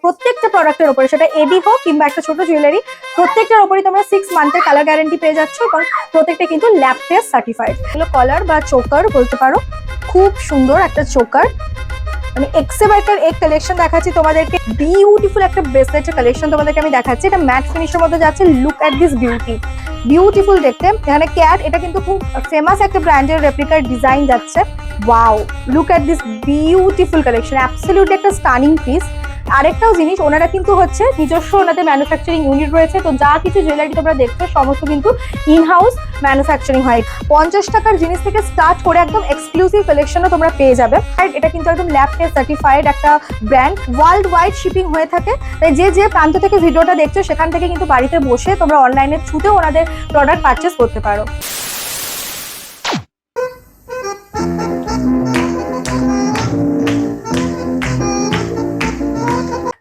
প্রত্যেকটা প্রোডাক্টের উপরে, সেটা এডি হোক কিংবা একটা ছোট জুয়েলারি, প্রত্যেকটার উপরে তোমরা 6 মান্থের কালার গ্যারেন্টি পেয়ে যাচ্ছ এবং প্রত্যেকটা কিন্তু ল্যাব টেস্ট সার্টিফাইড। এগুলো কলার বা চোকার বলতে পারো, খুব সুন্দর একটা চোকার, মানে এক্সেবাইটার এক কালেকশন দেখাচ্ছি তোমাদেরকে। বিউটিফুল একটা ব্রেসলেটের কালেকশন তোমাদেরকে আমি দেখাচ্ছি। এটা ম্যাট ফিনিশের মধ্যে যাচ্ছে। Look at this beauty, beautiful দেখতে। এখানে ক্যাট, এটা কিন্তু খুব ফেমাস একটা ব্র্যান্ডের রেপ্লিকার ডিজাইন যাচ্ছে। Wow, look at this beautiful collection, absolutely একটা স্টানিং পিস। আরেকটাও জিনিস, ওনারা কিন্তু হচ্ছে নিজস্ব ওনাদের ম্যানুফ্যাকচারিং ইউনিট রয়েছে, তো যা কিছু জুয়েলারি তোমরা দেখছো সমস্ত কিন্তু ইন হাউস ম্যানুফ্যাকচারিং হয়। 50 টাকার জিনিস থেকে স্টার্ট করে একদম এক্সক্লুসিভ কালেকশনও তোমরা পেয়ে যাবে। আর এটা কিন্তু একদম ল্যাব টেস্ট সার্টিফাইড একটা ব্র্যান্ড, ওয়ার্ল্ড ওয়াইড শিপিং হয়ে থাকে। তাই যে যে প্রান্ত থেকে ভিডিওটা দেখছো সেখান থেকে কিন্তু বাড়িতে বসে তোমরা অনলাইনের থ্রুতেও ওনাদের প্রোডাক্ট পারচেস করতে পারো।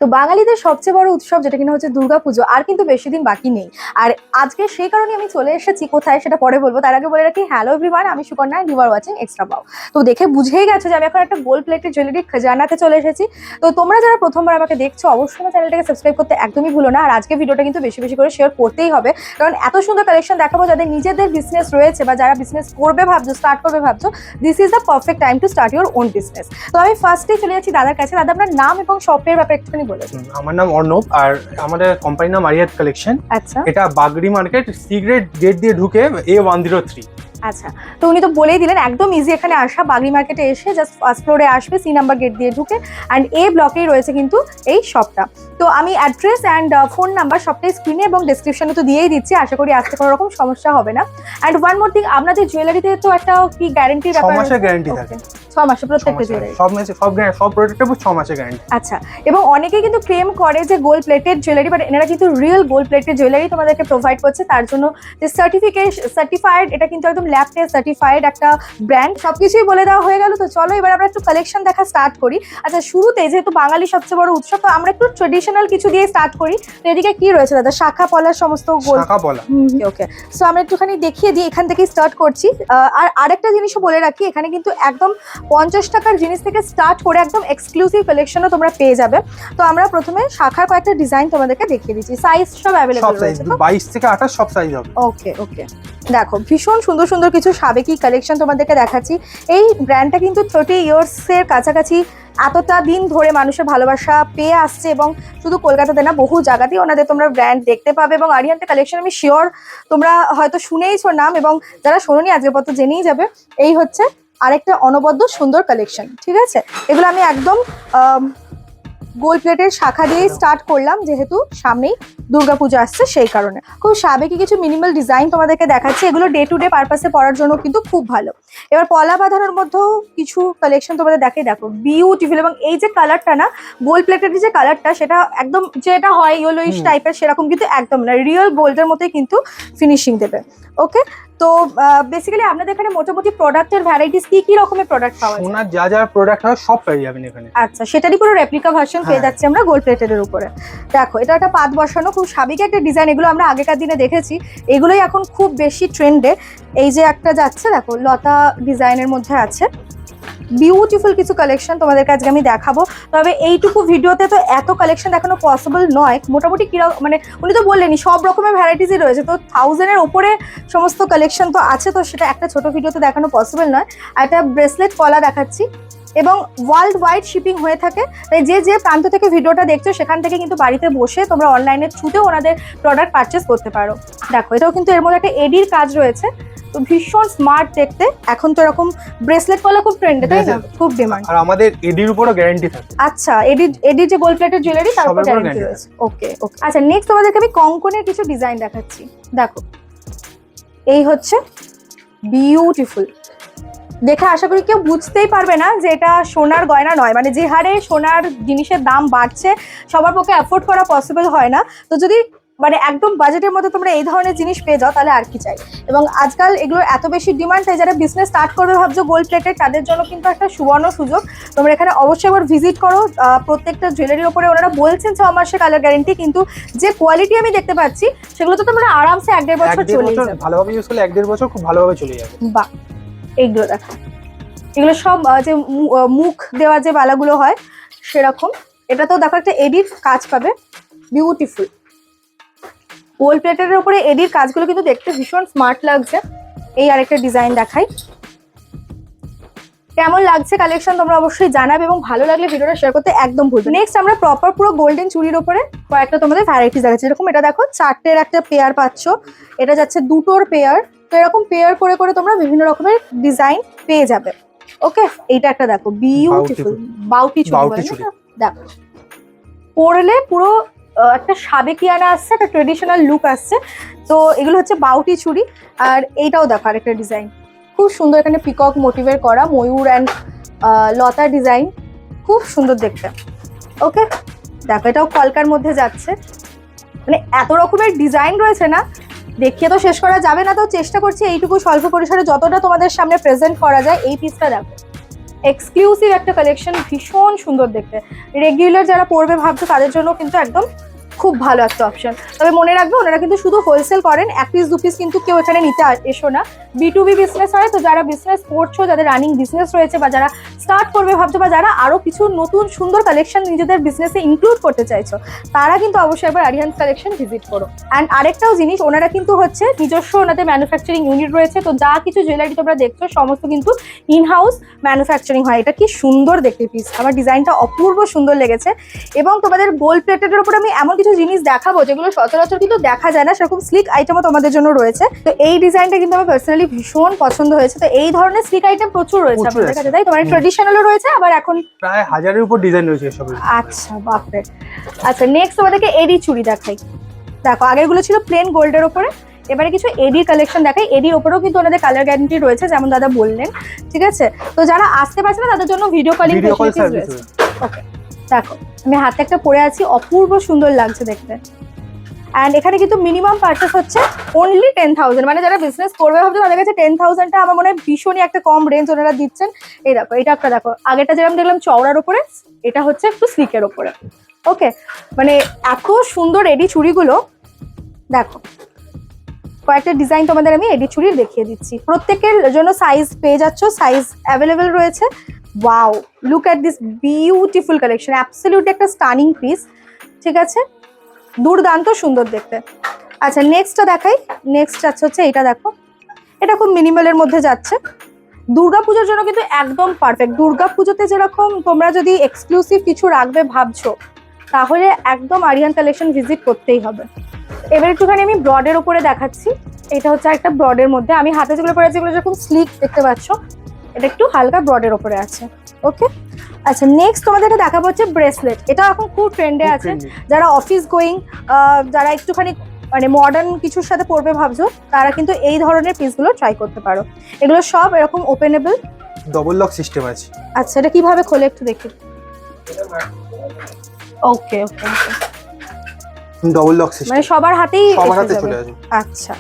তো বাঙালিদের সবচেয়ে বড় উৎসব যেটা কিনা হচ্ছে দুর্গাপুজো, আর কিন্তু বেশি দিন বাকি নেই। আর আজকে সেই কারণে আমি চলে এসেছি, কোথায় সেটা পরে বলবো, তার আগে বলে রাখি হ্যালো এভরিওয়ান, আমি Sukanya, you are watching extra bao. তো দেখে বুঝেই গেছো যে আমি এখন একটা গোল্ড প্লেটেড জুয়েলারি জানাতে চলে এসেছি। তো তোমরা যারা প্রথমবার আমাকে দেখছো অবশ্যই আমার চ্যানেলটাকে সাবস্ক্রাইব করতে একদমই ভুলো না। আর আজকে ভিডিওটা কিন্তু বেশি বেশি করে শেয়ার করতেই হবে, কারণ এত সুন্দর কালেকশন দেখাবো যাদের নিজেদের বিজনেস রয়েছে বা যারা বিজনেস করবে ভাবছো, স্টার্ট করবে ভাবছো, this is the perfect time to start your own business. তো আমি ফার্স্টেই চলে যাচ্ছি দাদার কাছে। দাদা, আপনার নাম এবং শপের ব্যাপারে একটুখানি বলে দিন। আমার নাম অর্ণব, আর আমাদের কোম্পানির নাম আরিয়াত কালেকশন। আচ্ছা, এটা বাগড়ি মার্কেট সিক্রেট গেট দিয়ে ঢুকে A103। আচ্ছা, তো উনি তো বলেই দিলেন একদম ইজি এখানে আসা। বাগড়ি মার্কেটে এসে জাস্ট ফার্স্ট ফ্লোরে আসবে, সি নাম্বার গেট দিয়ে ঢুকে, অ্যান্ড এ ব্লকেই রয়েছে কিন্তু এই শপটা। তো আমি অ্যাড্রেস অ্যান্ড ফোন নাম্বার সবটাই স্ক্রিনে এবং ডেসক্রিপশনে তো দিয়েই দিচ্ছি, আশা করি আসতে কোনো রকম সমস্যা হবে না। অ্যান্ড ওয়ান মোর থিং, আপনাদের জুয়েলারিতে তো একটা কি গ্যারান্টির ব্যাপার? 6 মাসের গ্যারান্টি থাকে। 6 মাসে প্রত্যেকটা জুয়েলারি? সব প্রোডাক্টের উপর 6 মাসের গ্যারান্টি। আচ্ছা, এবং অনেকেই কিন্তু ক্লেম করে যে গোল্ড প্লেটেড জুয়েলারি, বাট এনারা কিন্তু রিয়েল গোল্ড প্লেটেড জুয়েলারি তোমাদেরকে প্রোভাইড করছে। তার জন্য যে সার্টিফাইড, এটা কিন্তু একদম ল্যাব টেস্ট সার্টিফাইড একটা ব্র্যান্ড। সবকিছুই বলে দেওয়া হয়ে গেল, তো চলো এবার আমরা একটু কালেকশন দেখা স্টার্ট করি। আচ্ছা, শুরুতে যেহেতু বাঙালি সবচেয়ে বড় উৎসব, তো আমরা একটু ট্রেডিশনাল কিছু দিয়ে স্টার্ট করি। তো এদিকে কি রয়েছে দাদা? শাখা পলার সমস্ত গোল্ড। শাখা পলা, ওকে। সো আমরা একটুখানি দেখিয়ে দিই, এখান থেকেই স্টার্ট করছি। আর আরেকটা জিনিসও বলে রাখি, এখানে কিন্তু একদম 50 টাকার জিনিস থেকে স্টার্ট করে একদম এক্সক্লুসিভ কালেকশনও তোমরা পেয়ে যাবে। তো আমরা প্রথমে শাখার কয়েকটা ডিজাইন তোমাদেরকে দেখিয়ে দিচ্ছি। সাইজ সব অ্যাভেলেবল রয়েছে, 22 থেকে 28 সব সাইজ হবে। ওকে ওকে। দেখো, ভীষণ সুন্দর সুন্দর কিছু সাবেকি কালেকশন তোমাদেরকে দেখাচ্ছি। এই ব্র্যান্ডটা কিন্তু 30 ইয়ার্সের কাছাকাছি এতটা দিন ধরে মানুষের ভালোবাসা পেয়ে আসছে, এবং শুধু কলকাতাতে না, বহু জায়গাতেই ওনাদের তোমরা ব্র্যান্ড দেখতে পাবে। এবং আরিয়ান্তে কালেকশন আমি শিওর তোমরা হয়তো শুনেইছো নাম, এবং যারা শোনোনি আজকের পর তো জেনেই যাবে। এই হচ্ছে আরেকটা অনবদ্য সুন্দর কালেকশন, ঠিক আছে? এগুলো আমি একদম গোল্ড প্লেটের শাখা দিয়েই স্টার্ট করলাম, যেহেতু সামনেই দুর্গাপূজা আসছে সেই কারণে। খুব সাবেকি কিছু মিনিমাল ডিজাইন তোমাদেরকে দেখাচ্ছি। এগুলো ডে টু ডে পারপাসে পরার জন্য কিন্তু খুব ভালো। এবার পলা বাঁধানোর মধ্যেও কিছু কালেকশন তোমাদের দেখাই। দেখো, বিউটিফুল। এবং এই যে কালারটা না, গোল্ড প্লেটের যে কালারটা, সেটা একদম যেটা হয় ইয়েলোইশ টাইপের, সেরকম কিন্তু একদম না, রিয়েল গোল্ডের মতোই কিন্তু ফিনিশিং দেবে। ওকে, তো বেসিক্যালি আপনাদের এখানে মোটামুটি প্রোডাক্টের ভ্যারাইটিস কি রকমের প্রোডাক্ট পাওয়া যায়? সোনার যা যা প্রোডাক্ট হয় সব পেয়ে যাবেন এখানে। আচ্ছা, সেটারই পুরো রেপ্লিকা ভার্সন পেয়ে যাচ্ছি আমরা গোল্ড প্লেটের উপরে। দেখো, এটা একটা পাত বসানো খুব সাবেকি একটা ডিজাইন। এগুলো আমরা আগেকার দিনে দেখেছি, এগুলোই এখন খুব বেশি ট্রেন্ডে। এই যে একটা যাচ্ছে, দেখো, লতা ডিজাইনের মধ্যে আছে। বিউটিফুল কিছু কালেকশন তোমাদেরকে আজকে আমি দেখাবো। তবে এইটুকু ভিডিওতে তো এত কালেকশন দেখানো পসিবল নয়। মোটামুটি কিরকম, মানে উনি তো বললেনই সব রকমের ভ্যারাইটিসই রয়েছে, তো 1000-এর ওপরে সমস্ত কালেকশন তো আছে, তো সেটা একটা ছোট ভিডিওতে দেখানো পসিবল নয়। আর একটা ব্রেসলেট পলা দেখাচ্ছি, এবং ওয়ার্ল্ড ওয়াইড শিপিং হয়ে থাকে। তাই যে যে প্রান্ত থেকে ভিডিওটা দেখছো সেখান থেকে কিন্তু বাড়িতে বসে তোমরা অনলাইনের থ্রুতেও ওনাদের প্রোডাক্ট পারচেস করতে পারো। দেখো, এটাও কিন্তু এর মধ্যে একটা এডির কাজ রয়েছে, তো ভীষণ স্মার্ট দেখতে। এখন তো এরকম ব্রেসলেট পলা খুব ট্রেন্ডে, তাই না? খুব ডিমান্ড। আর আমাদের এডির উপরও গ্যারান্টি থাকে। আচ্ছা, এডি যে গোল্ড প্লেটেড জুয়েলারি, তার উপর গ্যারান্টি রয়েছে। ওকে ওকে। আচ্ছা, নেক্সট তোমাদেরকে আমি কঙ্কনের কিছু ডিজাইন দেখাচ্ছি। দেখো, এই হচ্ছে বিউটিফুল। দেখে আশা করি কেউ বুঝতেই পারবে না যে এটা সোনার গয়না নয়। মানে যে হারে সোনার জিনিসের দাম বাড়ছে, সবার পক্ষে অ্যাফোর্ড করা পসিবল হয় না। তো যদি মানে একদম বাজেটের মধ্যে তোমরা এই ধরনের জিনিস পেয়ে যাও, তাহলে আর কি চাই। এবং আজকাল এগুলোর এত বেশি ডিমান্ড, তাই যারা বিজনেস স্টার্ট করবে ভাবছো গোল্ড প্লেটেড, তাদের জন্য কিন্তু একটা সুবর্ণ সুযোগ। তোমরা এখানে অবশ্যই একবার ভিজিট করো। প্রত্যেকটা জুয়েলারির উপরে ওনারা বলছেন 6 মাসের কালার গ্যারেন্টি, কিন্তু যে কোয়ালিটি আমি দেখতে পাচ্ছি সেগুলো তো তোমরা আরামসে 1-1.5 বছর চলে যাবে। ভালোভাবে ইউজ করলে 1-1.5 বছর খুব ভালোভাবে চলে যাবে। বাহ, এইগুলো দেখো, এগুলো সব যে মুখ দেওয়া যে বালাগুলো হয় সেরকম। এটাতেও দেখো একটা এডির কাজ পাবে, বিউটিফুল। গোল্ড প্লেটের উপরে এডির কাজগুলো কিন্তু দেখতে ভীষণ স্মার্ট লাগছে। এই আরেকটা ডিজাইন দেখাই, কেমন লাগছে কালেকশন তোমরা অবশ্যই জানাবে, এবং ভালো লাগলে ভিডিওটা শেয়ার করতে একদম ভুলবে। নেক্সট আমরা প্রপার পুরো গোল্ডেন চুড়ির উপরে কয়েকটা তোমাদের ভ্যারাইটিস দেখাচ্ছি। এরকম এটা দেখো 4টের একটা পেয়ার পাচ্ছ, এটা যাচ্ছে 2টোর পেয়ার। তো এরকম পেয়ার করে করে তোমরা বিভিন্ন রকমের ডিজাইন পেয়ে যাবে। ওকে, এইটা একটা দেখো বিউটিফুল বাউটি চুড়ি, দেখো পরলে পুরো একটা সাবেকিয়ানা আসছে, একটা ট্রেডিশনাল লুক আসছে। তো এগুলো হচ্ছে বাউটি চুড়ি। আর এইটাও দেখো আরেকটা ডিজাইন, খুব সুন্দর, এখানে পিকক মোটিভের করা ময়ূর অ্যান্ড লতা ডিজাইন, খুব সুন্দর দেখতে। ওকে, দেখো এটাও কলকার মধ্যে যাচ্ছে, মানে এত রকমের ডিজাইন রয়েছে না, দেখিয়ে তো শেষ করা যাবে না। তো চেষ্টা করছি এইটুকু স্বল্প পরিসরে যতটা তোমাদের সামনে প্রেজেন্ট করা যায়। এই পিসটা দেখো, এক্সক্লুসিভ একটা কালেকশন, ভীষণ সুন্দর দেখতে। রেগুলার যারা পরবে ভাবছো তাদের জন্য কিন্তু একদম খুব ভালো একটা অপশন। তবে মনে রাখবে ওনারা কিন্তু শুধু হোলসেল করেন, 1 পিস 2 পিস কিন্তু কেউ এখানে নিতে এসো না। B2B বিজনেস হয়। তো যারা বিজনেস করছো, যাদের রানিং বিজনেস রয়েছে, বা যারা স্টার্ট করবে ভাবছো, বা যারা আরো কিছু নতুন সুন্দর কালেকশন নিজেদের বিজনেসে ইনক্লুড করতে চাইছো, তারা কিন্তু অবশ্যই একবার আরিহান্স কালেকশন ভিজিট করো। অ্যান্ড আরেকটাও জিনিস, ওনারা কিন্তু হচ্ছে নিজস্ব ওনাদের ম্যানুফ্যাকচারিং ইউনিট রয়েছে। তো যা কিছু জুয়েলারি তোমরা দেখছো সমস্ত কিন্তু ইনহাউস ম্যানুফ্যাকচারিং হয়। এটা কি সুন্দর দেখতে পিস, আমার ডিজাইনটা অপূর্ব সুন্দর লেগেছে। এবং তোমাদের গোল্ড প্লেটের উপর আমি এমন কিছু জিনিস দেখাবো যেগুলো সচরাচর কিন্তু দেখা যায় না, সেরকম স্লিক আইটেমও তোমাদের জন্য রয়েছে। তো এই ডিজাইনটা কিন্তু আমার পার্সোনালি ভীষণ পছন্দ হয়েছে। তো এই ধরনের স্লিক আইটেম প্রচুর রয়েছে আপনাদের কাছে, তাই তোমার ট্রেডিশনালও রয়েছে, আবার এখন প্রায় 1000-এর উপর ডিজাইন রয়েছে এসব। আচ্ছা, বাপরে। আচ্ছা, নেক্সট তোমাদেরকে এডি চুড়ি দেখাই। দেখো আগেরগুলো ছিল প্লেন গোল্ডের উপরে, এবারে কিছু এডির কালেকশন দেখাই। এডির ওপরেও কিন্তু ওনাদের কালার গ্যারান্টি রয়েছে, যেমন দাদা বললেন। ঠিক আছে, তো যারা আসতে পারছে না তাদের জন্য ভিডিও কলিং ফ্যাসিলিটিস রয়েছে। ওকে, দেখো আমি হাতে একটা পরে আছি, অপূর্ব সুন্দর লাগছে দেখতে। অ্যান্ড এখানে কিন্তু মিনিমাম পারচেস হচ্ছে অনলি 10,000, মানে যারা বিজনেস করবে ভাবছে তাদের কাছে 10,000টা আমার মনে হয় ভীষণই একটা কম রেঞ্জ ওনারা দিচ্ছেন। এই দেখো, এটা একটা দেখো, আগেরটা যেরকম দেখলাম চওড়ার ওপরে, এটা হচ্ছে একটু স্লিকের ওপরে। ওকে, মানে এত সুন্দর এডি চুড়িগুলো দেখো। কয়েকটা ডিজাইন তোমাদের আমি এডি চুড়ির দেখিয়ে দিচ্ছি, প্রত্যেকের জন্য সাইজ পেয়ে যাচ্ছ, সাইজ অ্যাভেলেবেল রয়েছে। Wow, look at this beautiful collection, absolutely একটা স্টানিং পিস। ঠিক আছে, দুর্দান্ত সুন্দর দেখতে। আচ্ছা, নেক্সটটা দেখাই। নেক্সট হচ্ছে এটা দেখো, এটা খুব মিনিমালের মধ্যে যাচ্ছে। দুর্গাপুজোর জন্য কিন্তু একদম পারফেক্ট। দুর্গাপুজোতে যেরকম তোমরা যদি এক্সক্লুসিভ কিছু রাখবে ভাবছো, তাহলে একদম আরিহান কালেকশন ভিজিট করতেই হবে। এবার একটুখানি আমি ব্রডের উপরে দেখাচ্ছি। এটা হচ্ছে একটা ব্রডের মধ্যে, আমি হাতে যেগুলো পরে আছি এগুলো যেরকম স্লিক দেখতে পাচ্ছ, এটা একটু হালকা ব্রডের উপরে আছে। ওকে, আচ্ছা, নেক্সট তোমাদেরকে দেখাবো হচ্ছে ব্রেসলেট। এটা এখন খুব ট্রেন্ডে আছে। যারা অফিস গোয়িং, যারা একটুখানি মানে মডার্ন কিছুর সাথে পরবে ভাবছো, তারা কিন্তু এই ধরনের পিসগুলো ট্রাই করতে পারো। এগুলো সব এরকম ওপেনেবল, ডবল লক সিস্টেম আছে। আচ্ছা, এটা কিভাবে খোলে একটু দেখি। ওকে ওকে, ডবল লক সিস্টেম, মানে সবার হাতেই চলে আসে। আচ্ছা,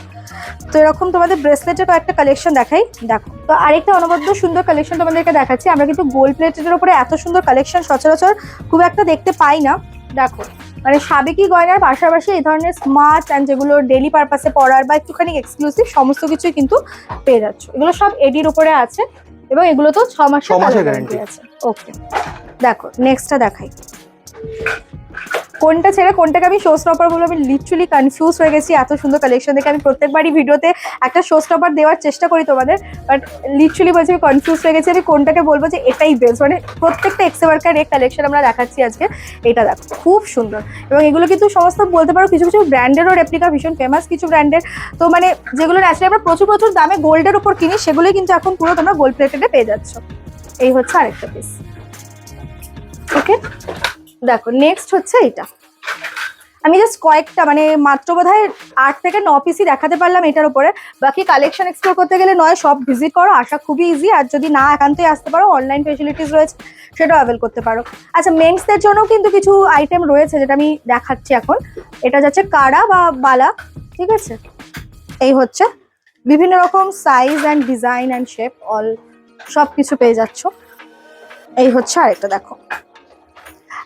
তো এরকম তোমাদের ব্রেসলেটের কয়েকটা কালেকশন দেখাই। দেখো, তো আরেকটা অনবদ্য সুন্দর কালেকশন তোমাদেরকে দেখাচ্ছি। আমরা কিন্তু গোল্ড প্লেটের উপরে এত সুন্দর কালেকশন সচরাচর খুব একটা দেখতে পাই না। দেখো, মানে সাবেকি গয়নার পাশাপাশি এই ধরনের স্মার্ট অ্যান্ড যেগুলো ডেলি পারপাসে পরার বা একটুখানি এক্সক্লুসিভ সমস্ত কিছুই কিন্তু পেয়ে যাচ্ছ। এগুলো সব এডির উপরে আছে, এবং এগুলো তো 6 মাসের গ্যারান্টি আছে। ওকে, দেখো নেক্সটটা দেখাই। কোনটা ছেড়ে কোনটাকে আমি শো স্টপার বলবো, আমি লিটারালি কনফিউজ হয়ে গেছি। এত সুন্দর কালেকশন দেখে আমি প্রত্যেকবারই ভিডিওতে একটা শো স্টপার দেওয়ার চেষ্টা করি তোমাদের, বাট লিটারালি বলছি আমি কনফিউজ হয়ে গেছি আমি কোনটাকে বলবো যে এটাই বেস্ট। মানে প্রত্যেকটা এক্সেবারকার এক কালেকশন আমরা দেখাচ্ছি আজকে। এটা দেখো, খুব সুন্দর, এবং এগুলো কিন্তু সমস্ত বলতে পারো কিছু কিছু ব্র্যান্ডেরও রেপ্লিকা, ভীষণ ফেমাস কিছু ব্র্যান্ডের। তো মানে যেগুলো ন্যাচারালি আমরা প্রচুর প্রচুর দামে গোল্ডের উপর কিনি, সেগুলোই কিন্তু এখন পুরো তোমরা গোল্ড প্লেটেডে পেয়ে যাচ্ছ। এই হচ্ছে আরেকটা পিস। ওকে, দেখো নেক্সট হচ্ছে এটা। আমি জাস্ট কয়েকটা মানে মাত্র বোধহয় 8 থেকে 9 পিসই দেখাতে পারলাম এটার উপরে। বাকি কালেকশন এক্সপ্লোর করতে গেলে নয় সব ভিজিট করো, আসা খুবই ইজি। আর যদি না একান্তই আসতে পারো, অনলাইন ফেসিলিটিস রয়েছে, সেটাও অ্যাভেল করতে পারো। আচ্ছা, মেন্সদের জন্য কিন্তু কিছু আইটেম রয়েছে যেটা আমি দেখাচ্ছি এখন। এটা যাচ্ছে কাড়া বা বালা। ঠিক আছে, এই হচ্ছে বিভিন্ন রকম size and design and shape, all সব কিছু পেয়ে যাচ্ছ। এই হচ্ছে আরেকটা দেখো,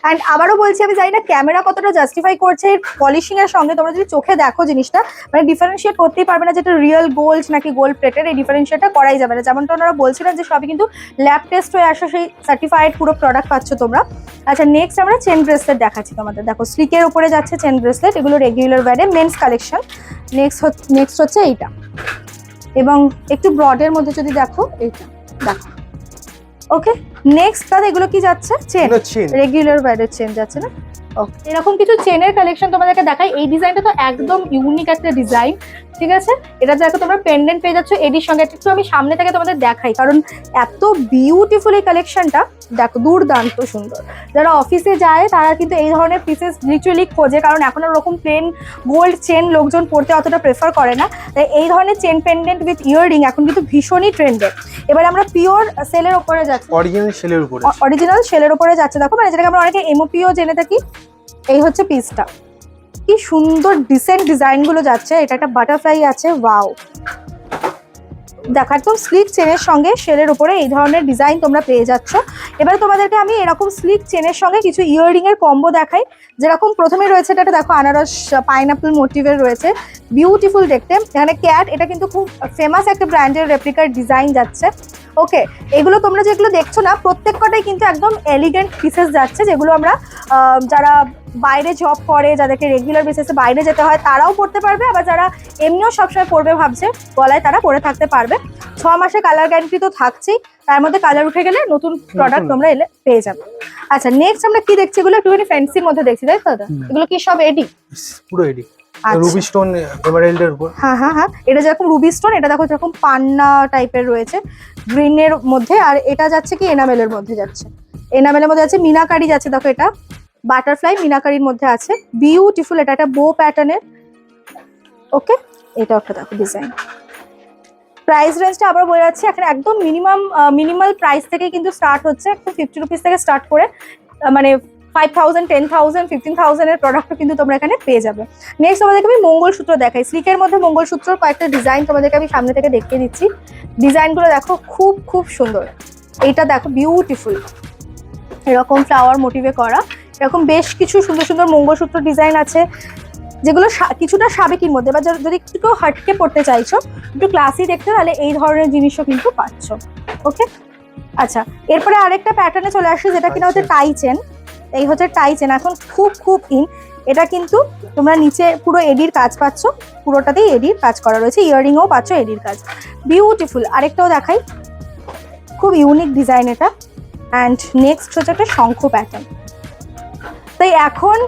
অ্যান্ড আবারও বলছি, আমি জানি না ক্যামেরা কতটা জাস্টিফাই করছে পলিশিং এর সঙ্গে। তোমরা যদি চোখে দেখো জিনিসটা, মানে ডিফারেন্সিয়েট করতেই পারবে না যেটা রিয়েল গোল্ড নাকি গোল্ড প্লেটের, এই ডিফারেন্সিয়েটটা করাই যাবে না। যেমনটা ওনারা বলছিলেন যে সবই কিন্তু ল্যাব টেস্ট হয়ে আসা সেই সার্টিফাইড পুরো প্রোডাক্ট পাচ্ছ তোমরা। আচ্ছা, নেক্সট আমরা চেন ব্রেসলেট দেখাচ্ছি তোমাদের। দেখো স্লিকের উপরে যাচ্ছে চেন ব্রেসলেট, এগুলো রেগুলার ওয়্যারে মেন্স কালেকশন। নেক্সট হচ্ছে এইটা, এবং একটু ব্রডের মধ্যে যদি দেখো এইটা দেখো। ওকে, নেক্সট দাদা এগুলো কি যাচ্ছে? চেন, রেগুলার ওয়্যারের চেন যাচ্ছে না? ওকে, এরকম কিছু চেনের কালেকশন তোমাদেরকে দেখাই। এই ডিজাইনটা তো একদম ইউনিক একটা ডিজাইন, ঠিক আছে? এটা দেখো তোমরা পেন্ডেন্ট পেয়ে যাচ্ছ এডির সঙ্গে। একটু আমি সামনে থেকে তোমাদের দেখাই, কারণ এত বিউটিফুল এই কালেকশনটা, দেখো দুর্দান্ত সুন্দর। যারা অফিসে যায় তারা কিন্তু এই ধরনের পিসেস লিটারালি খোঁজে, কারণ এখন ওরকম প্লেন গোল্ড চেন লোকজন পড়তে অতটা প্রেফার করে না। তাই এই ধরনের চেন পেন্ডেন্ট উইথ ইয়াররিং এখন কিন্তু ভীষণই ট্রেন্ডেড। এবার আমরা পিওর সেলের উপরে যাচ্ছি, অরিজিনাল সেলের উপরে যাচ্ছে। দেখো মানে যেটাকে আমরা অনেকে এমওপিও জেনে থাকি। এই হচ্ছে পিসটা, কি সুন্দর ডিসেন্ট ডিজাইন গুলো যাচ্ছে। এটা একটা বাটারফ্লাই আছে, ওয়াও। দেখো একদম স্লিক চেনের সঙ্গে শেলের উপরে এই ধরনের ডিজাইন তোমরা পেয়ে যাচ্ছ। এবার তোমাদেরকে আমি এরকম স্লিক চেনের সঙ্গে কিছু ইয়াররিং এর কম্বো দেখাই। যেরকম প্রথমে রয়েছে এটা দেখো আনারস পাইনাপল মোটিভের রয়েছে, বিউটিফুল দেখতে। এখানে ক্যাট, এটা কিন্তু খুব ফেমাস একটা ব্র্যান্ডের রেপ্লিকার ডিজাইন যাচ্ছে। ওকে, এগুলো তোমরা যেগুলো দেখছো না প্রত্যেক কটাই কিন্তু একদম এলিগেন্ট পিসেস যাচ্ছে, যেগুলো আমরা যারা বাইরে জব করে, যাদেরকে রেগুলার বেসিসে বাইরে যেতে হয় তারাও পড়তে পারবে, আবার যারা এমনিও সবসময় পড়বে ভাবছে গলায় তারা পরে থাকতে পারবে। 6 মাসে কালার গ্যারান্টি তো থাকছেই, তার মধ্যে কালার উঠে গেলে নতুন প্রোডাক্ট তোমরা এলে পেয়ে যাবে। আচ্ছা, নেক্সট আমরা কি দেখছি? এগুলো একটুখানি ফ্যান্সির মধ্যে দেখছি, তাই তো দাদা? এগুলো কি সব এডি? পুরো এডি, রুবি স্টোন এমারেল্ডের উপর। হ্যাঁ, এটা যেরকম রুবি স্টোন, এটা দেখো যেরকম পান্না টাইপের রয়েছে গ্রিনের মধ্যে, আর এটা যাচ্ছে কি এনামেলের মধ্যে যাচ্ছে। এনামেলের মধ্যে আছে মিনাকারি যাচ্ছে, দেখো এটা বাটারফ্লাই মিনাকারির মধ্যে আছে, বিউটিফুল। এটা একটা বো প্যাটার্নের। ওকে, এটা একটা দেখো ডিজাইন। প্রাইস রেঞ্জটা আবার বলে যাচ্ছে, এখানে একদম মিনিমাল প্রাইস থেকে কিন্তু স্টার্ট হচ্ছে, একদম 50 রুপিস থেকে স্টার্ট করে মানে 5000, 10,000, 15,000 এর প্রোডাক্টও কিন্তু তোমরা এখানে পেয়ে যাবে। নেক্সট তোমাদেরকে আমি মঙ্গলসূত্র দেখাই। স্লিকের মধ্যে মঙ্গলসূত্রর কয়েকটা ডিজাইন তোমাদেরকে আমি সামনে থেকে দেখিয়ে দিচ্ছি। ডিজাইনগুলো দেখো খুব সুন্দর। এইটা দেখো বিউটিফুল, এরকম ফ্লাওয়ার মোটিভে করা। এরকম বেশ কিছু সুন্দর মঙ্গলসূত্র ডিজাইন আছে, যেগুলো কিছুটা সাবেকির মধ্যে। বা যদি একটু হাটকে পড়তে চাইছো, একটু ক্লাসি দেখতে, তাহলে এই ধরনের জিনিসও কিন্তু পাচ্ছ। ওকে, আচ্ছা, এরপরে আরেকটা প্যাটার্নে চলে আসছে, যেটা কিনা হচ্ছে টাই চেন। এই হচ্ছে টাই চেন, এখন খুব ইন। এটা কিন্তু তোমরা নিচে পুরো এডির কাজ পাচ্ছ, পুরোটাতেই এডির কাজ করা রয়েছে, ইয়াররিংও পাচ্ছ এডির কাজ, বিউটিফুল। আরেকটাও দেখাই, খুব ইউনিক ডিজাইন এটা। অ্যান্ড নেক্সট হচ্ছে একটা শঙ্খ প্যাটার্ন। তাই এখন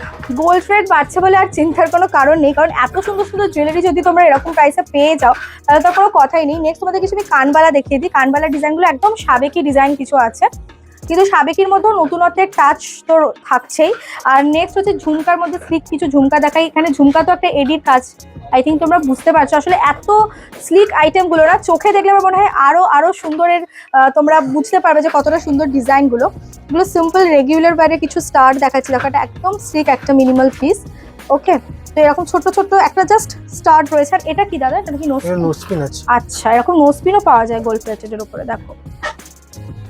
গোল্ড রেট বাড়ছে বলে আর চিন্তার কোনো কারণ নেই, কারণ এত সুন্দর জুয়েলারি যদি তোমরা এরকম প্রাইসে পেয়ে যাও তাহলে তো কোনো কথাই নেই। নেক্সট তোমাদের কিছু আমি কানবালা দেখিয়ে দিই। কানবালার ডিজাইনগুলো একদম সাবেকি ডিজাইন কিছু আছে, কিন্তু সাবেকির মধ্যেও নতুনত্বের টাচ তো থাকছেই। আর নেক্সট হচ্ছে ঝুমকার মধ্যে স্লিক কিছু ঝুমকা দেখাই। এখানে ঝুমকা তো একটা এডির কাজ, আই থিঙ্ক তোমরা বুঝতে পারছো। আসলে এত স্লিক আইটেমগুলো না চোখে দেখলে আমার মনে হয় আরো সুন্দরের, তোমরা বুঝতে পারবে যে কতটা সুন্দর ডিজাইনগুলো। এগুলো সিম্পল রেগুলার ওয়্যারে কিছু স্টার দেখাচ্ছি, দেখো এটা একদম স্লিক একটা মিনিমাল পিস। ওকে, তো এরকম ছোট একটা জাস্ট স্টার্ট রয়েছে। আর এটা কি দাদা? এটা কি নোসপিন আছে? আচ্ছা, এরকম নোসপিনও পাওয়া যায় গোল্ড প্লেটের উপরে, দেখো।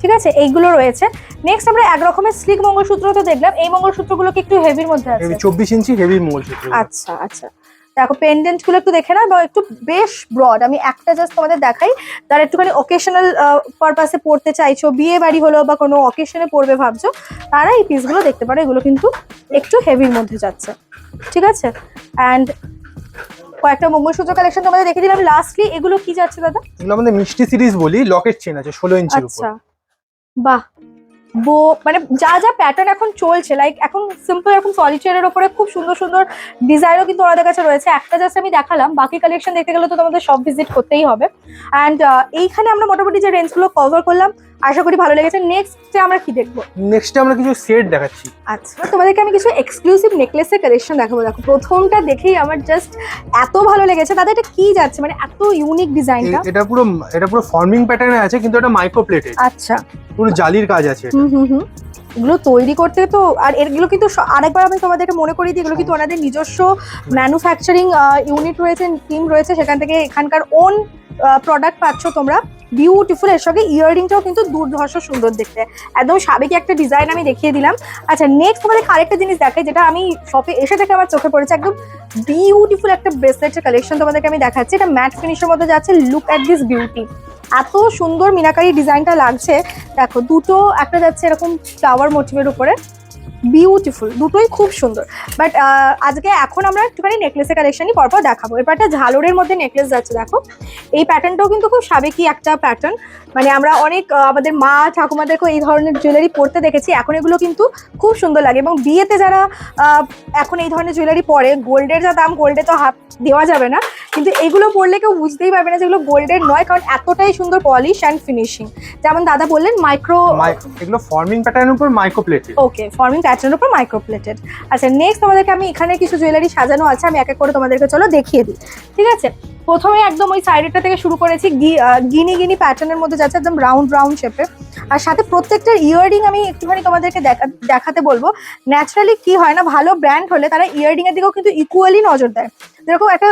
ঠিক আছে, এইগুলো রয়েছে। নেক্সট আমরা এক রকমের স্লিক মঙ্গলসূত্র তো দেখলাম, এই মঙ্গলসূত্রগুলো কি একটু হেভির মধ্যে আছে? 24 ইঞ্চি হেভি মঙ্গলসূত্র। আচ্ছা, দেখো পেন্ডেন্ট গুলো একটু দেখে না, বা একটু বেশ ব্রড। আমি একটা জাস্ট তোমাদের দেখাই, তার একটুখানি অকেশনাল পারপাসে পড়তে চাইছো, বিয়ে বাড়ি হলো বা কোনো অকেশনে পড়বে ভাবছো, তারা এই পিসগুলো দেখতে পারো। এগুলো কিন্তু একটু হেভির মধ্যে যাচ্ছে, ঠিক আছে। অ্যান্ড কয়েকটা মঙ্গলসূত্র কালেকশন তোমাদের দেখে দিলাম। লাস্টলি এগুলো কি যাচ্ছে দাদা? এগুলো আমাদের মিষ্টি সিরিজ বলি, লকেট চেন আছে 16 ইঞ্চির উপর। আচ্ছা, বাহ। মানে যা প্যাটার্ন এখন চলছে, লাইক এখন সিম্পল এরকম সলিটারের উপরে খুব সুন্দর ডিজাইনও কিন্তু ওনাদের কাছে রয়েছে। একটা জাস্ট আমি দেখালাম, বাকি কালেকশন দেখতে গেলে তো তোমাদের সব ভিজিট করতেই হবে। অ্যান্ড এইখানে আমরা মোটামুটি যে রেঞ্জগুলো কভার করলাম, আশা করি ভালো লেগেছে। নেক্সটে আমরা কি দেখবো? নেক্সটে আমরা কিছু সেট দেখাচ্ছি। আচ্ছা, তোমাদেরকে আমি কিছু এক্সক্লুসিভ নেকলেসের কালেকশন দেখাবো। দেখো প্রথমটা দেখেই আমার জাস্ট এত ভালো লেগেছে। তাদের এটা কি যাচ্ছে, মানে এত ইউনিক ডিজাইনটা। এটা পুরো ফর্মিং প্যাটার্নে আছে, কিন্তু এটা মাইক্রো প্লেটেড। আচ্ছা, পুরো জালির কাজ আছে। এগুলো তৈরি করতে তো, আর এগুলো কিন্তু আরেকবার আমি তোমাদেরকে মনে করিয়ে দিই, এগুলো কিন্তু ওনাদের নিজস্ব ম্যানুফ্যাকচারিং ইউনিট রয়েছে, টিম রয়েছে, সেখান থেকে এখানকার ওন প্রোডাক্ট পাচ্ছ তোমরা। বিউটিফুল। এর সঙ্গে ইয়াররিংটাও কিন্তু দুর্ধর্ষ সুন্দর দেখতে, একদম সাবেকি একটা ডিজাইন আমি দেখিয়ে দিলাম। আচ্ছা নেক্সট তোমাদের আরেকটা জিনিস দেখাই, যেটা আমি শপে এসে থেকে আমার চোখে পড়েছে, একদম বিউটিফুল একটা ব্রেসলেটের কালেকশন তোমাদেরকে আমি দেখাচ্ছি। এটা ম্যাট ফিনিশের মধ্যে যাচ্ছে। লুক অ্যাট দিস বিউটি, এত সুন্দর মিনাকারি ডিজাইনটা লাগছে। দেখো দুটো, একটা যাচ্ছে এরকম ফ্লাওয়ার মোটিভের উপরে, বিউটিফুল, দুটোই খুব সুন্দর। বাট আজকে এখন আমরা একটুখানি নেকলেসের কালেকশনই পরপর দেখাবো। এরপর একটা ঝালরের মধ্যে নেকলেস যাচ্ছে। দেখো এই প্যাটার্নটাও কিন্তু খুব সাবেকি একটা প্যাটার্ন, মানে আমরা অনেক আমাদের মা ঠাকুমাদেরকেও এই ধরনের জুয়েলারি পরতে দেখেছি। এখন এগুলো কিন্তু খুব সুন্দর লাগে, এবং বিয়েতে যারা এখন এই ধরনের জুয়েলারি পরে, গোল্ডের যা দাম, গোল্ডে তো হাত দেওয়া যাবে না, কিন্তু এগুলো পরলে কেউ বুঝতেই পারবে না যেগুলো গোল্ডের নয়, কারণ এতটাই সুন্দর পলিশ অ্যান্ড ফিনিশিং। যেমন দাদা বললেন মাইক্রো, এগুলো ফর্মিং প্যাটার্নের উপর মাইক্রো প্লেটেড। ওকে, ফর্মিং প্যাটার্নের উপর মাইক্রো প্লেটেড। আচ্ছা নেক্সট তোমাদেরকে আমি এখানে কিছু জুয়েলারি সাজানো আছে, আমি এক এক করে তোমাদেরকে চলো দেখিয়ে দিই, ঠিক আছে। প্রথমে একদম ওই সাইডটা থেকে শুরু করেছি, গিনি গিনি প্যাটার্নের মধ্যে যাচ্ছে, একদম রাউন্ড রাউন্ড শেপে। আর সাথে প্রত্যেকটার ইয়াররিং আমি একটুখানি তোমাদেরকে দেখাতে বলবো। ন্যাচারালি কি হয় না, ভালো ব্র্যান্ড হলে তারা ইয়াররিং এর দিকেও কিন্তু ইকুয়ালি নজর দেয়। যেরকম একটা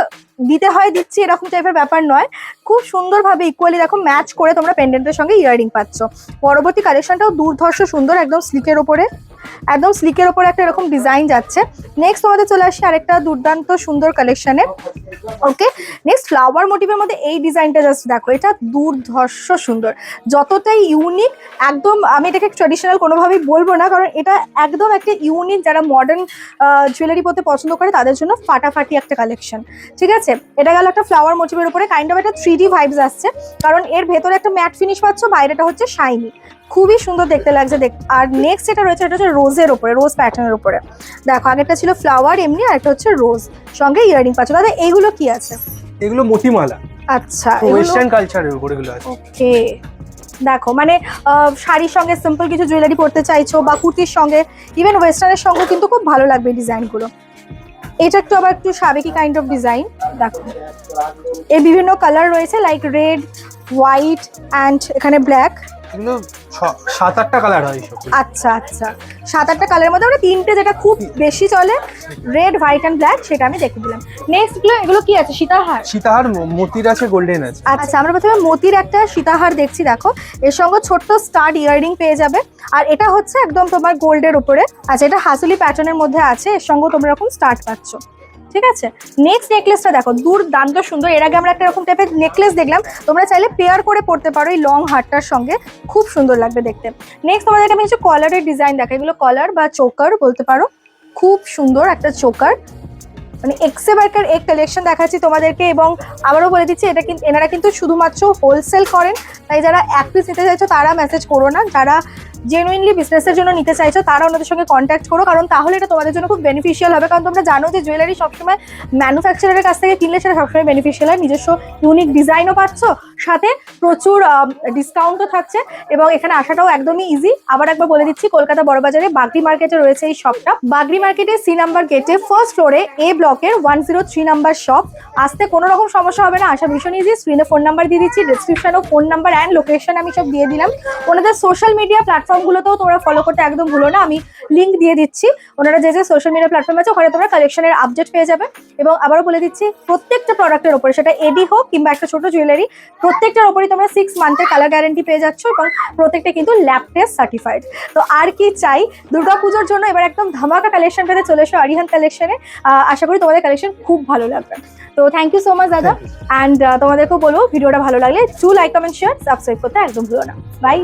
দিতে হয় দিচ্ছি এরকম টাইপের ব্যাপার নয়, খুব সুন্দরভাবে ইকুয়ালি দেখো ম্যাচ করে তোমরা পেন্ডেন্টের সঙ্গে ইয়াররিং পাচ্ছ। পরবর্তী কালেকশনটাও দুর্ধর্ষ সুন্দর, একদম স্লিকের ওপরে, একদম স্লিকের ওপরে একটা এরকম ডিজাইন যাচ্ছে। নেক্সট তোমাদের চলে আসছে আরেকটা দুর্দান্ত সুন্দর কালেকশনে। ওকে, নেক্সট ফ্লাওয়ার মোটিভের মধ্যে এই ডিজাইনটা জাস্ট দেখো, এটা দুর্ধর্ষ সুন্দর, যতটাই ইউনিক। একদম আমি এটাকে ট্র্যাডিশনাল কোনোভাবেই বলবো না, কারণ এটা একদম একটা ইউনিক, যারা মডার্ন জুয়েলারি পরতে পছন্দ করে তাদের জন্য ফাটাফাটি একটা কালেকশন, ঠিক আছে। এটা গেল একটা ফ্লাওয়ার মোটিভের উপরে, কাইন্ড অফ একটা 3D ভাইবস আসছে, কারণ এর ভেতরে একটা ম্যাট ফিনিশ পাচ্ছ, বাইরেটা হচ্ছে শাইনি, খুবই সুন্দর দেখতে লাগছে। আর নেক্সট যেটা রয়েছে এটা হচ্ছে রোজের উপরে, রোজ প্যাটার্নের উপরে। দেখো আগেরটা ছিল ফ্লাওয়ার এমনি, আর একটা হচ্ছে রোজ, সঙ্গে ইয়াররিং পাচ্ছ। দাদা এইগুলো কি আছে? এগুলো মতিমালা। আচ্ছা, ওয়েস্টার্ন কালচারের উপর এগুলো আছে। ওকে, দেখো মানে শাড়ির সঙ্গে সিম্পল কিছু জুয়েলারি পরতে চাইছো, বা কুর্তির সঙ্গে, ইভেন ওয়েস্টার্নের সঙ্গে কিন্তু খুব ভালো লাগবে এই ডিজাইনগুলো। এটা একটু আবার একটু সাবেকি কাইন্ড অফ ডিজাইন। দেখো এর বিভিন্ন কালার রয়েছে, লাইক রেড, হোয়াইট অ্যান্ড এখানে ব্ল্যাক। এগুলো 7-8টা কালার হয় সব। আচ্ছা আচ্ছা, 7-8টা কালারের মধ্যে আমরা তিনটে যেটা খুব বেশি চলে, রেড, হোয়াইট অ্যান্ড ব্ল্যাক, সেটা আমি দেখে দিলাম। নেক্সট এগুলো কি আছে? সীতাহার। সীতাহার মতির আছে, গোল্ডেন আছে। আচ্ছা আমরা প্রথমে মতির একটা সীতাহার দেখছি। দেখো এর সঙ্গে ছোট্ট স্টাড ইয়াররিং পেয়ে যাবে, আর এটা হচ্ছে একদম তোমার গোল্ডের উপরে। আচ্ছা এটা হাসুলি প্যাটার্নের মধ্যে আছে, এর সঙ্গে তোমরা এরকম স্টার্ট পাচ্ছ, ঠিক আছে। নেক্সট নেকলেসটা দেখো, দুর্দান্ত সুন্দর। এর আগে আমরা একটা এরকম টাইপের নেকলেস দেখলাম, তোমরা চাইলে পেয়ার করে পড়তে পারো এই লং হারটার সঙ্গে, খুব সুন্দর লাগবে দেখতে। নেক্সট তোমাদেরকে আমি কিছু কলারের ডিজাইন দেখাই, এগুলো কলার বা চোকার বলতে পারো, খুব সুন্দর একটা চোকার, মানে এক্সে বার্কার এক কালেকশন দেখাচ্ছি তোমাদেরকে। এবং আবারও বলে দিচ্ছি, এটা কিন্তু এনারা কিন্তু শুধুমাত্র হোলসেল করেন, তাই যারা এক পিস নিতে চাইছো তারা মেসেজ করো না, যারা জেনুইনলি বিজনেসের জন্য নিতে চাইছো তারা ওনাদের সঙ্গে কন্ট্যাক্ট করো, কারণ তাহলে এটা তোমাদের জন্য খুব বেনিফিশিয়াল হবে। কারণ তোমরা জানো যে জুয়েলারি সবসময় ম্যানুফ্যাকচারারের কাছ থেকে কিনলে সেটা সবসময় বেনিফিশিয়াল হয়, নিজস্ব ইউনিক ডিজাইনও পাচ্ছ, সাথে প্রচুর ডিসকাউন্টও থাকছে, এবং এখানে আসাটাও একদমই ইজি। আবার একবার বলে দিচ্ছি, কলকাতা বড়বাজারে বাগরি মার্কেটে রয়েছে এই শপটা। বাগরি মার্কেটের C নাম্বার গেটে ফার্স্ট ফ্লোরে A ব্লকের 103 নাম্বার শপ। আসতে কোনো রকম সমস্যা হবে না, আসা ভীষণ ইজি। স্ক্রিনে ফোন নাম্বার দিয়ে দিচ্ছি, ডিসক্রিপশনেও ফোন নাম্বার অ্যান্ড লোকেশন আমি সব দিয়ে দিলাম। ওনাদের সোশ্যাল মিডিয়া প্ল্যাটফর্মগুলোতেও তোমরা ফলো করতে একদম ভুলো না, আমি লিঙ্ক দিয়ে দিচ্ছি। ওনারা যে যে সোশ্যাল মিডিয়া প্ল্যাটফর্ম আছে ওখানে তোমরা কালেকশনের আপডেট পেয়ে যাবে। এবং আবারও বলে দিচ্ছি, প্রত্যেকটা প্রোডাক্টের ওপরে, সেটা এডি হোক কিংবা একটা ছোট জুয়েলারি, প্রত্যেকটার ওপরই তোমরা 6 মান্থের কালার গ্যারেন্টি পেয়ে যাচ্ছ, এবং প্রত্যেকটা কিন্তু ল্যাব টেস্ট সার্টিফাইড। তো আর কি চাই, দুর্গাপুজোর জন্য এবার একদম ধামাকা কালেকশন পেতে চলে এসো আরিহান কালেকশনে। আশা করি তোমাদের কালেকশন খুব ভালো লাগবে। তো থ্যাংক ইউ সো মাচ দাদা, অ্যান্ড তোমাদেরকেও বলবো ভিডিওটা ভালো লাগলে to like, comment, share, subscribe করতে একদম ভুলো না। বাই।